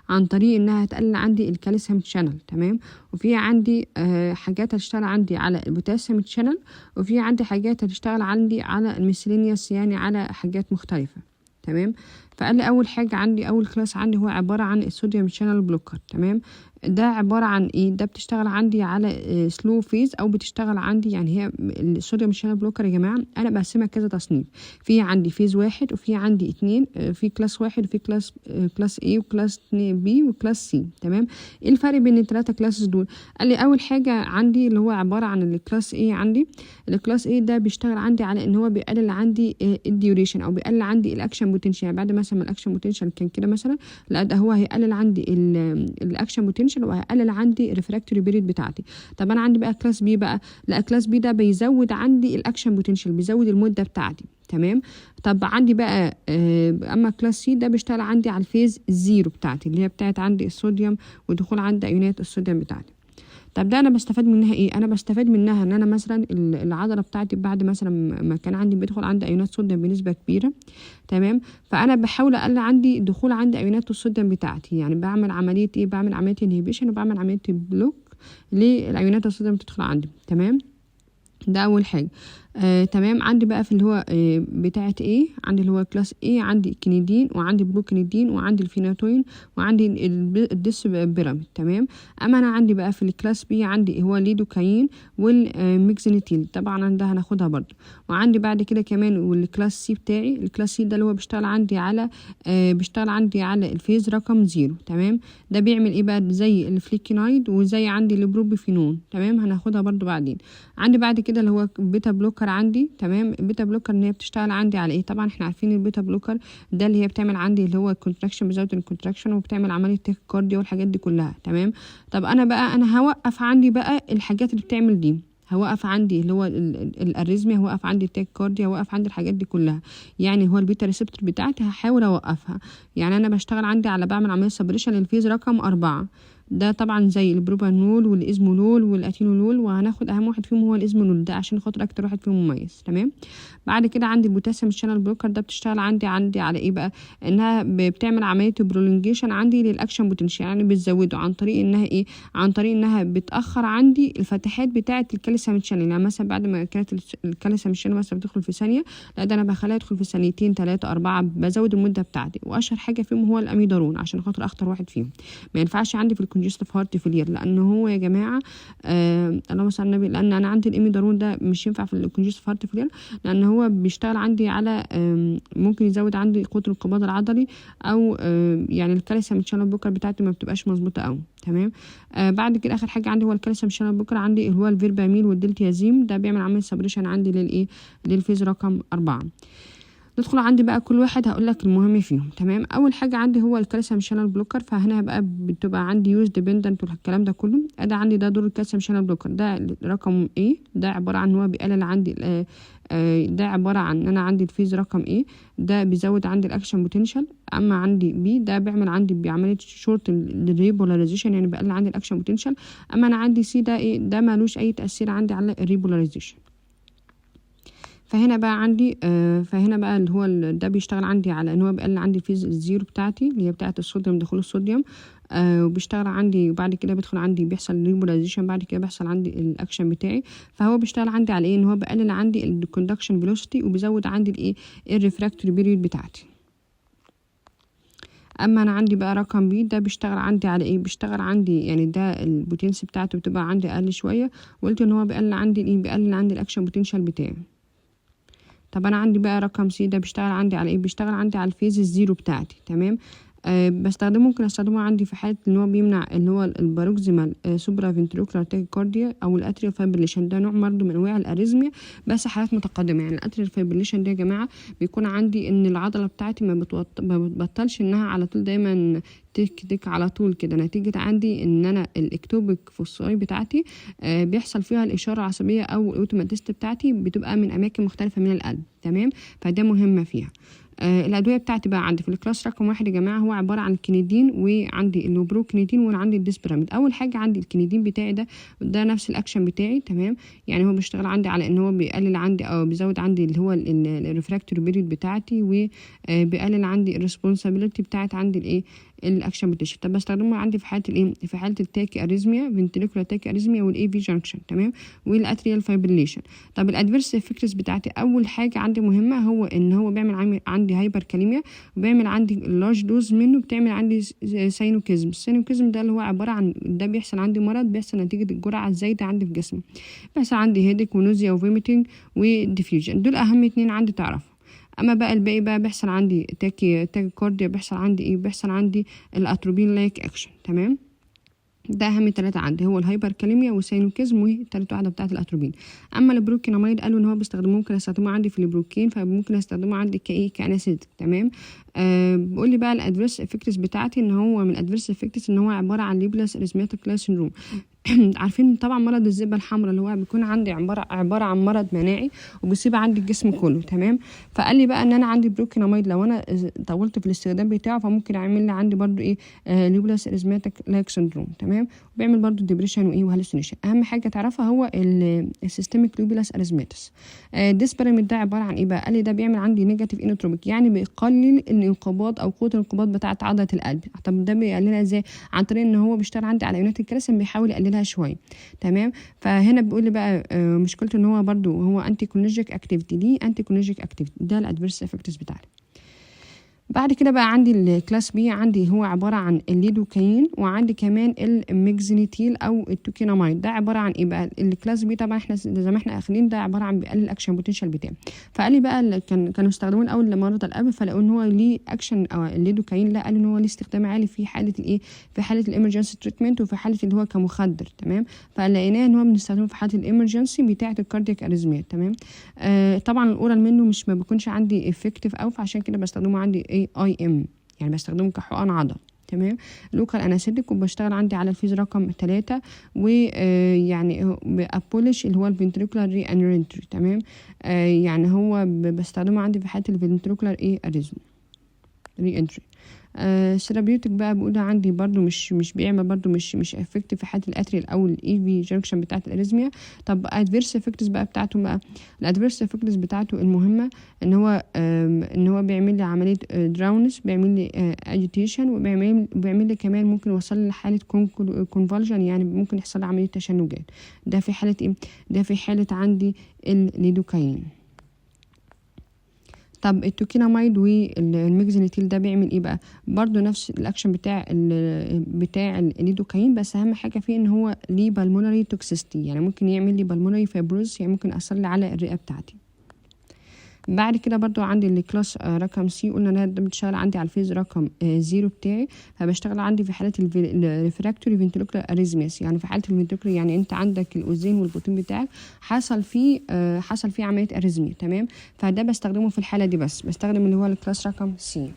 عن طريق انها هتقلل عندي الكالسيوم تشانل. تمام. وفي عندي حاجات هتشتغل عندي على البوتاسيوم تشانل، وفي عندي حاجات هتشتغل عندي على الميسلينيوس، يعني على حاجات مختلفه. تمام. فقال لي اول حاجه عندي اول كلاس عندي هو عباره عن الصوديوم شانل بلوكر. تمام. ده عباره عن ايه؟ ده بتشتغل عندي على سلو فيز، او بتشتغل عندي يعني هي الصوديوم شانل بلوكر يا جماعه انا بقسمها كذا تصنيف. في عندي فيز 1 وفي عندي 2، في كلاس 1 وفي كلاس A وكلاس B وكلاس C. تمام. ايه الفرق بين الثلاثه كلاسز دول؟ قال لي اول حاجه عندي اللي هو عباره عن الكلاس A. عندي الكلاس A ده بيشتغل عندي على ان هو بيقلل عندي الديوريشن، او بيقلل عندي الاكشن بوتنشال. يعني بعد مثلا الاكشن بوتنشال كان كده مثلا، لا ده هو هيقلل عندي الاكشن بوتنشال وهيقلل عندي الريفراكتوري بيريد بتاعتي. طب انا عندي بقى كلاس بي بقى، لا كلاس بي ده بيزود عندي الاكشن بوتنشال، بيزود المده بتاعتي. تمام. طب عندي بقى اما كلاس سي ده بيشتغل عندي على الفيز 0 بتاعتي اللي هي بتاعت عندي الصوديوم ودخول عندي ايونات الصوديوم بتاعتي. طب ده انا بستفاد منها ايه؟ انا بستفاد منها ان انا مثلا العضله بتاعتي بعد مثلا ما كان عندي بيدخل عندي ايونات صوديوم بنسبه كبيره. تمام. فانا بحاول اقلل عندي دخول عندي ايونات الصوديوم بتاعتي، يعني بعمل عمليه ايه؟ بعمل عمليه انهيبيشن وبعمل عمليه بلوك للايونات الصوديوم بتدخل عندي. تمام. ده اول حاجه. تمام. عندي بقى في اللي هو بتاعه ايه، عندي اللي هو كلاس ايه، عندي كينيدين وعندي بروكينيدين وعندي الفيناتوين وعندي الديس بيراميد. تمام. اما انا عندي بقى في الكلاس بي عندي هو الليدوكاين والميكزينيتيل، طبعا ده هناخدها برضو. وعندي بعد كده كمان والكلاس سي بتاعي، الكلاس سي ده اللي هو بيشتغل عندي على الفيز رقم 0. تمام. ده بيعمل ايه بقى؟ زي الفليكينايد وزي عندي البروبيفينون. تمام. هناخدها برضو بعدين. عندي بعد كده اللي هو بيتا بلوكر عندي. تمام. البيتا بلوكر ان هي بتشتغل عندي على ايه؟ طبعا احنا عارفين البيتا بلوكر ده اللي هي بتعمل عندي اللي هو الكونتراكشن بزاويه الكونتراكشن، وبتعمل عمليه تاكيكارديا والحاجات دي كلها. تمام. طب انا هوقف عندي بقى الحاجات اللي بتعمل دي، هوقف عندي اللي هو الاريزميا، هوقف عندي التاكيكارديا، هوقف عندي الحاجات دي كلها. يعني هو البيتا ريسبتور بتاعتي هحاول اوقفها. يعني انا بشتغل عندي على بعمل عمليه سبريشن للفيز رقم 4. ده طبعا زي البروبانول والازمولول والاتينولول، وهناخد اهم واحد فيهم هو الازمولول ده عشان خاطر اكتر واحد فيهم مميز. تمام. بعد كده عندي البوتاسيوم شانل بلوكر، ده بتشتغل عندي على ايه بقى؟ انها بتعمل عمليه برولونجيشن عندي للاكشن بوتنشال، يعني بتزوده عن طريق انها ايه؟ عن طريق انها بتاخر عندي الفتحات بتاعه الكالسيوم شانل. يعني مثلا بعد ما كانت الكالسيوم شانل مثلا بتدخل في ثانيه، لا ده انا بخليها تدخل في ثانيتين 3 4، بزود المده بتاعتي. واشهر حاجه فيهم هو الاميدارون عشان خاطر اخطر واحد فيهم. ما ينفعش عندي في الكونجستيف هارت فيلير، لان هو يا جماعه اللهم صل على النبي، لان انا عندي الاميدارون ده مش ينفع في الكونجستيف هارت فيلير، لان هو بيشتغل عندي على ممكن يزود عندي قوه الانقباض العضلي، او يعني الكالسيوم شانل بلوكر بتاعتي ما بتبقاش مظبوطه قوي. تمام. بعد كده اخر حاجه عندي هو الكالسيوم شانل بلوكر عندي اللي هو الفيربامين والدلتيازيم، ده بيعمل عمليه سبريشن عندي للايه؟ للفيز رقم 4. ندخل عندي بقى كل واحد هقول لك المهم فيهم. تمام. اول حاجه عندي هو الكالسيوم شانل بلوكر، فهنا بقى بتبقى عندي يوز ديبندنت والكلام ده كله. ده عندي ده دور الكالسيوم شانل بلوكر، ده رقم ايه، ده عباره عن هو بيقلل عندي ده عباره عن ان انا عندي الفيز رقم ايه، ده بيزود عندي الاكشن بوتنشال. اما عندي بي ده بيعمل عندي بعمليه شورت الريبولاريزيشن، يعني بيقلل عندي الاكشن بوتنشال. اما انا عندي سي ده ايه، ده مالوش اي تاثير عندي على الريبولاريزيشن. فهنا بقى عندي فهنا بقى اللي هو ده بيشتغل عندي على ان هو بيقلل عندي الفيز الزيرو بتاعتي اللي هي بتاعه الصوديوم، دخول الصوديوم، وبيشتغل عندي وبعد كده بيدخل عندي بيحصل ريبولاريزيشن، بعد كده بيحصل عندي الاكشن بتاعي. فهو بيشتغل عندي على ايه؟ ان هو بيقلل عندي الكوندكشن فيلوسيتي، وبيزود عندي الايه؟ الريفراكتوري بيريود بتاعتي. اما انا عندي بقى رقم بي، ده بيشتغل عندي على ايه؟ بيشتغل عندي يعني ده البوتنسي بتاعته بتبقى عندي اقل شويه، وقلت ان هو بيقلل عندي الايه؟ بيقلل عندي الاكشن بوتنشال بتاعي. طب انا عندي بقى رقم سي، ده بيشتغل عندي على ايه؟ بيشتغل عندي على الفيز الزيرو بتاعتي. تمام. ممكن استخدمه عندي في حالة ان هو بيمنع اللي هو الباروكسيمال سوبرا فنتريكولار تاكيكارديا او الاتريال فايبريليشن. ده نوع برضه من انواع الاريزميا بس حالات متقدمة. يعني الاتريال فايبريليشن ده يا جماعة بيكون عندي ان العضلة بتاعتي ما بتبطلش انها على طول دايما تك تك على طول كده، نتيجة عندي ان انا الاكتوبيك فوساي بتاعتي بيحصل فيها الاشارة العصبية او الاوتوماتيست بتاعتي بتبقى من اماكن مختلفة من القلب. تمام، فده مهمة فيها. الادويه بتاعتي بقى عندي في الكلاس رقم 1 يا جماعه هو عباره عن الكينيدين، وعندي اللوبروكينيدين، وعندي الديسبراميد. اول حاجه عندي الكينيدين بتاعي ده نفس الاكشن بتاعي. تمام، يعني هو بيشتغل عندي على ان هو بيقلل عندي او بيزود عندي اللي هو الريفراكتوري بيريود بتاعتي، وبيقلل عندي الريسبونسابيلتي بتاعت عندي الايه الاكشن بوتنشال. طب بستخدمه عندي في حاله الايه في حاله التاكي اريزميا فنتريكولار تاكي اريزميا والاي في جانكشن. تمام، والاتريال فايبريليشن. طب الادفيرس افكتس بتاعتي اول حاجه عندي مهمه هو ان هو بيعمل عندي هايبر كاليميا، وبيعمل عندي اللارج دوز منه بتعمل عندي ساينوكيزم. الساينوكيزم ده اللي هو عباره عن ده بيحصل عندي مرض بيحصل نتيجه الجرعه الزايده عندي في جسمي، بيحصل عندي هيديك ونوزيا وفيميتنج وديفيوجن. دول اهم 2 عندي تعرفوا. اما بقى الباقي بقى بيحصل عندي تاكي كارديا، بيحصل عندي ايه بيحصل عندي الاتروبين لايك اكشن. تمام، ده اهم 3 عندي هو الهايبر كاليميا والساينوكيزم والتالت واحده بتاعه الاتروبين. اما البروكيناميد قالوا ان هو بيستخدموه ممكن استخدمه عندي في البروكين، فممكن استخدمه عندي كانستيك. تمام، بيقول لي بقى الادفيرس افكتس بتاعتي ان هو من الادفيرس افكتس ان هو عباره عن ليبلاس اريثماتيك سيندروم. عارفين طبعا مرض الذئبه الحمراء اللي هو بيكون عندي عباره عن مرض مناعي وبيصيب عندي الجسم كله. تمام، فقال لي بقى ان انا عندي بروكيناميد لو انا طولت في الاستخدام بتاعه فممكن يعمل لي عندي برضو ايه ليبلاس اريثماتيك سيندروم. تمام، وبيعمل برضو ديبريشن وايه وهلوسينيشن. اهم حاجه تعرفها هو السيستميك لوبلاس اريثماتيس. ديسبراميد ده عباره عن ايه بقى؟ قال لي ده بيعمل عندي نيجاتيف انوتروبيك، يعني بيقلل الانقباض او قوه الانقباض بتاعه عضله القلب. طب ده بيقللها ازاي؟ عن طريق ان هو بيشتغل عندي على ايونات الكالسيوم بيحاول يقللها شويه. تمام، فهنا بيقول لي بقى مشكلته ان هو برضو هو انتي كولينرجيك اكتيفيتي. ليه انتي كولينرجيك اكتيفيتي؟ ده الادفيرس افكتس بتاعتي. بعد كده بقى عندي الكلاس بي عندي هو عبارة عن الليدوكاين، وعندي كمان الميكزينيتيل او التوكيناميد. ده عبارة عن ايه بقى؟ الكلاس بي طبعا احنا زي ما احنا اخدين ده عبارة عن بيقلل الاكشن بوتنشال بتاعه. فقال لي بقى كانوا يستخدموه الاول لمرضى القلب، فلقوا ان هو ليه اكشن او الليدوكاين لا قالوا ان هو ليه استخدام عالي في حالة الايه في حالة الامرجنسي تريتمنت وفي حالة اللي هو كمخدر. تمام، فلقيناه ان هو بنستخدمه في حالة الامرجنسي بتاعة الكاردياك اريزميا. تمام، طبعا الاورال منه مش ما بيكونش عندي افكتيف قوي، فعشان كده بستخدمه عندي اي ام، يعني بستخدمه كحقن عضل. تمام، لوكال انستيك، وبشتغل عندي على الفيز رقم 3 ويعني ابولش اللي هو الفنتريكولار ري انرينتري. تمام، يعني هو بستخدمه عندي في حاله الفنتريكولار اريزم ري انتري. سيرابيوتك بقى بقول عندي برضو مش بيعمل برضو مش افكت في حاله الاتريال او الاي في جانكشن بتاعه الاريزميا. طب ادفيرس افكتس بقى بتاعته بقى الادفيرس افكتس بتاعته المهمه ان هو بيعمل لي عمليه دراونس، بيعمل لي اجيتيشن، وبيعمل لي كمان ممكن يوصل لي لحاله كونفولجن، يعني ممكن يحصل لي عمليه تشنجات. ده في حاله ايه؟ ده في حاله عندي الليدوكاين. طب التوكيناميد والميكزينيتيل ده بيعمل ايه بقى؟ برضو نفس الاكشن بتاع الليدوكاين، بس اهم حاجه فيه ان هو ليه بالمونري توكسيستي، يعني ممكن يعمل لي بالمونري فايبروز، يعني ممكن ياثر لي على الرئه بتاعتي. بعد كده برضو عندي الكلاس رقم سي، قلنا انا ده بتشتغل عندي على الفيز رقم 0 بتاعي، فبشتغل عندي في حاله الريفراكتوري فنتريكولار اريزميس، يعني في حاله الفنتريكولار يعني انت عندك الاذين والبطين بتاعك حصل فيه عمليه اريزميا. تمام، فده بستخدمه في الحاله دي، بس بستخدم اللي هو الكلاس رقم سي.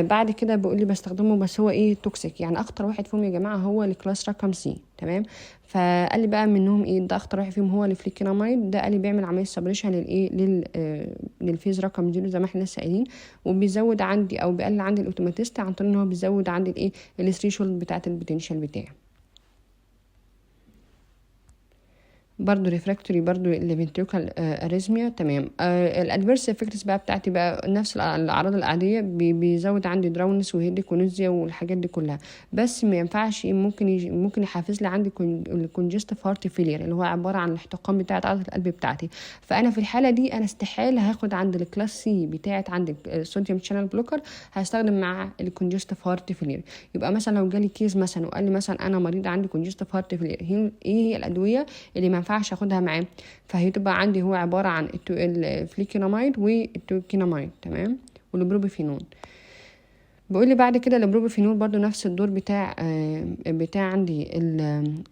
بعد كده بيقول لي بستخدمه بس هو ايه توكسيك، يعني اخطر واحد فيهم يا جماعه هو الكلاس رقم سي. تمام، فقال لي بقى منهم ايه ده اخطر واحد فيهم هو الفليكيناميد. ده قال لي بيعمل عمليه سبريشن للفيز رقم 0 زي ما احنا لسه قايلين، وبيزود عندي او بيقلل عندي الاوتوماتيست عن طريق ان هو بيزود عندي الايه الثريشولد بتاعه البوتنشال بتاعي. برضو ريفراكتوري برضو الفنتريكال اريزميا. تمام، الادفيرس افكتس بقى بتاعتي بقى نفس الاعراض العاديه، بيزود عندي دراونس وهيديك ونوزيا والحاجات دي كلها، بس ما ينفعش ممكن يحافظ لي عندي الكونجستيف هارت فيلير اللي هو عباره عن الاحتقان بتاعه عضله القلب بتاعتي. فانا في الحاله دي انا استحاله هاخد عند الكلاس سي بتاعه عندي الصوديوم شانل بلوكر، هستخدم مع الكونجستيف هارت فيلير. يبقى مثلا لو جالي كيس مثلا وقال لي مثلا انا مريض عندي كونجستيف هارت فيلير، ايه هي الادويه اللي ما ينفعش اخدها معاه؟ فهتبقى عندي هو عباره عن الفليكيناميد والتوكيناميد. تمام، والبروبيفينون. بيقول لي بعد كده البروبيفينول برضو نفس الدور بتاع عندي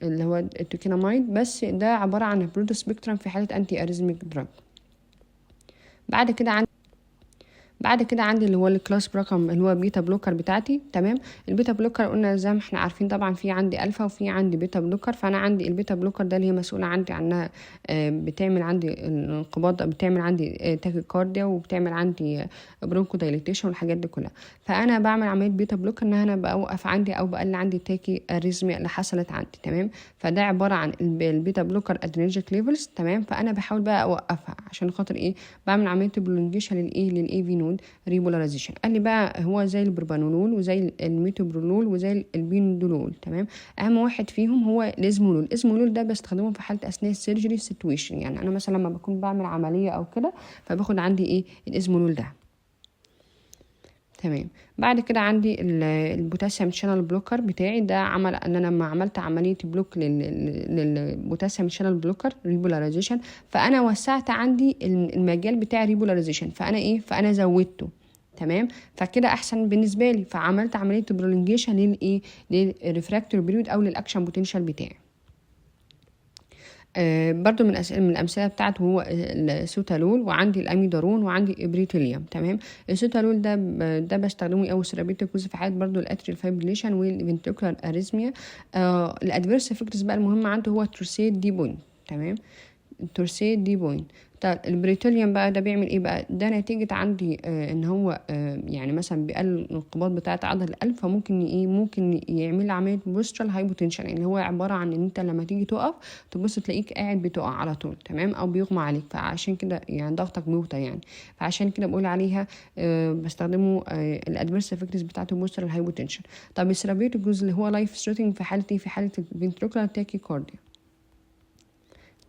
اللي هو التوكيناميد، بس ده عباره عن برودو سبيكترم في حاله انتي اريزميك دراج. بعد كده عندي اللي هو الكلاس رقم اللي هو بيتا بلوكر بتاعتي. تمام. البيتا بلوكر قلنا زي ما احنا عارفين طبعا في عندي الفا وفي عندي بيتا بلوكر. فانا عندي البيتا بلوكر ده اللي هي مسؤوله عندي عنها بتعمل عندي الانقباض، بتعمل عندي تاكيكارديا، وبتعمل عندي برونكو دايليتيشن والحاجات دي كلها. فانا بعمل عمليه بيتا بلوكر ان انا بوقف عندي او بقلل عندي تاكي اريزميا اللي حصلت عندي. تمام. فده عباره عن البيتا بلوكر ادرينرجيك ليفلز. تمام. فانا بحاول بقى اوقفها عشان خاطر ايه؟ بعمل عمليه برولونجيشن للاي في نود ريبولاريزيشن. قال لي بقى هو زي البربانولول وزي الميتوبرولول وزي البيندولول. تمام. اهم واحد فيهم هو الازمولول. الازمولول ده بستخدمه في حاله اثناء السيرجري سيتويشن، يعني انا مثلا لما بكون بعمل عمليه او كده فباخد عندي ايه؟ الازمولول ده. تمام. بعد كده عندي البوتاسيوم شانل بلوكر بتاعي. ده عمل ان انا لما عملت عمليه بلوك للبوتاسيوم شانل بلوكر ريبولاريزيشن، فانا وسعت عندي المجال بتاع ريبولاريزيشن، فانا زودته. تمام. فكده احسن بالنسبه لي، فعملت عمليه برولونجيشن للريفراكتوري بيريود او للاكشن بوتنشال بتاعي. برضو من الامثله بتاعته هو السوتالول، وعندي الاميدارون، وعندي ابريتوليوم. تمام. السوتالول ده بستخدمه او ثيرابيوتيك في حالات برضو الاتريال فايبريليشن والفنتريكولار اريزميا. الادفيرس افكتس بقى المهم عنده هو التورسيد دي بوينت. تمام. التورسيد دي بوينت. طيب البريتوليوم بقى ده بيعمل ايه بقى؟ ده نتيجه عندي ان هو يعني مثلا بيقلل الانقباض بتاعه عضله القلب، فممكن ممكن يعمل عمليه بوسترال هايبوتنشن، اللي هو عباره عن ان انت لما تيجي تقف تبص تلاقيك قاعد بتقع على طول. تمام. او بيغمى عليك، فعشان كده يعني ضغطك بيوطى يعني. فعشان كده بقول عليها بستخدمه الادفيرس افكتس بتاعته بوسترال هايبوتنشن. طب الثيرابيوتيك جزء اللي هو لايف ثريتنج في حاله ايه؟ في حاله الفنتريكولار تاكيكارديا.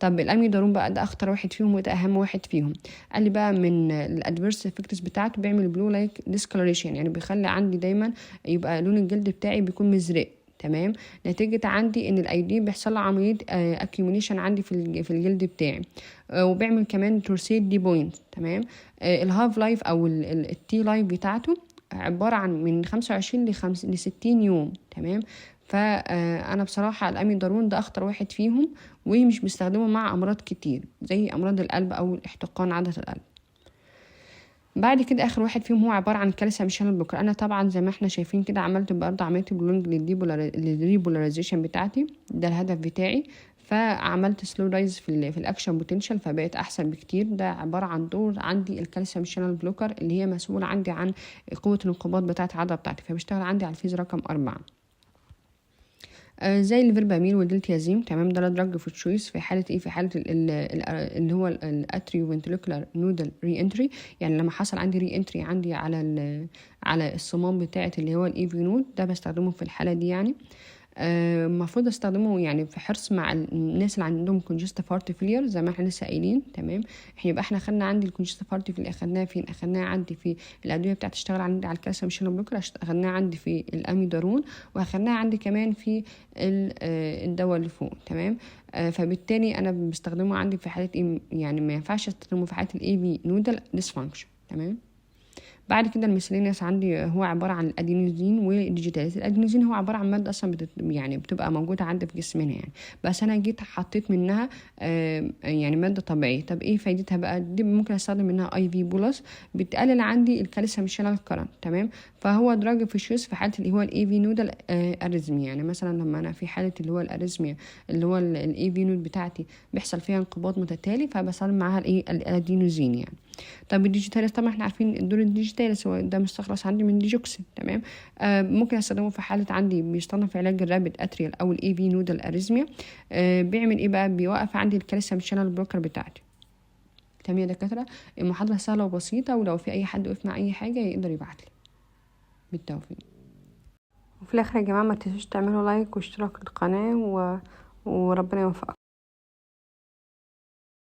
طب الاميدارون بقى ده اخطر واحد فيهم وده اهم واحد فيهم. قال لي بقى من الادفيرس افكتس بتاعته بيعمل بلو لايك ديسكولوريشن، يعني بيخلي عندي دايما يبقى لون الجلد بتاعي بيكون مزرق. تمام. نتيجة عندي ان الايدين بيحصل له عملية اكيوميليشن عندي في الجلد بتاعي. وبيعمل كمان تورسيد دي بوينت. تمام. الهاف لايف او التي لايف بتاعته عبارة عن من 25 ل 60 يوم. تمام. فانا بصراحه الاميدارون ده اخطر واحد فيهم، ومش بيستخدمه مع امراض كتير زي امراض القلب او احتقان عضله القلب. بعد كده اخر واحد فيهم هو عباره عن الكالسيوم شانل بلوكر. انا طبعا زي ما احنا شايفين كده عملت برضه عمليه بلونج للريبولاريزيشن بتاعتي، ده الهدف بتاعي. فعملت سلو رايز في الاكشن بوتنشال، فبقت احسن بكتير. ده عباره عن دور عندي الكالسيوم شانل بلوكر اللي هي مسؤوله عندي عن قوه الانقباض بتاعه العضله بتاعتي، فبشتغل عندي على الفيز رقم 4. زي الفيربامين والدلتيازيم. تمام. ده دراج في تشويس في حاله ايه؟ في حاله اللي هو الاتريو فنتريكولار نودال ري انتري، يعني لما حصل عندي ري انتري عندي على الصمام بتاعه اللي هو الاي في نود، ده بستخدمه في الحاله دي يعني. المفروض استخدمه يعني في حرص مع الناس اللي عندهم كونجستيف هارت فيلير زي ما احنا لسه قايلين. تمام. يبقى احنا خدنا عندي الكونجستيف هارت فيلير، اخدناها فين؟ اخدناها عندي في الادويه بتاعت تشتغل عندي على الكالسيوم شانل بلوكر، اخدناها عندي في الاميدارون، واخدناها عندي كمان في الدواء اللي فوق. تمام. فبالتالي انا بستخدمه عندي في حاله ايه؟ يعني ما ينفعش استخدمه في حاله الاي في نودال ديسفانكشن. تمام. بعد كده الميسلينيوس عندي هو عباره عن الادينوزين والديجيتاليز. الادينوزين هو عباره عن ماده اصلا يعني بتبقى موجوده عندي في جسمنا يعني، بس انا جيت حطيت منها يعني ماده طبيعيه. طب ايه فايدتها بقى؟ دي ممكن استخدم منها اي في بولس، بتقلل عندي الكالسيوم شانل كرنت. تمام. فهو دراج فيشوس في حاله اللي هو الاي في نودال اريزميا، يعني مثلا لما انا في حاله اللي هو الاريزميا اللي هو الاي في نود بتاعتي بيحصل فيها انقباض متتالي، فبستخدم معاها الايه؟ الادينوزين يعني. طب الديجيتاليس طبعا احنا عارفين دور الديجيتاليس هو ده مستخلص عندي من ديجوكسين. تمام. ممكن استخدمه في حاله عندي بيستخدم في علاج الرابيد اتريال او الاي في نودال اريزميا. بيعمل ايه بقى؟ بيوقف عندي الكالسيوم شانل بلوكر بتاعتي. تمام يا دكاتره. المحاضره سهله وبسيطه، ولو في اي حد وقف مع اي حاجه يقدر يبعت لي. بالتوفيق. وفي الاخر يا جماعه ما تنسوش تعملوا لايك واشتراك القناه وربنا يوفقكم.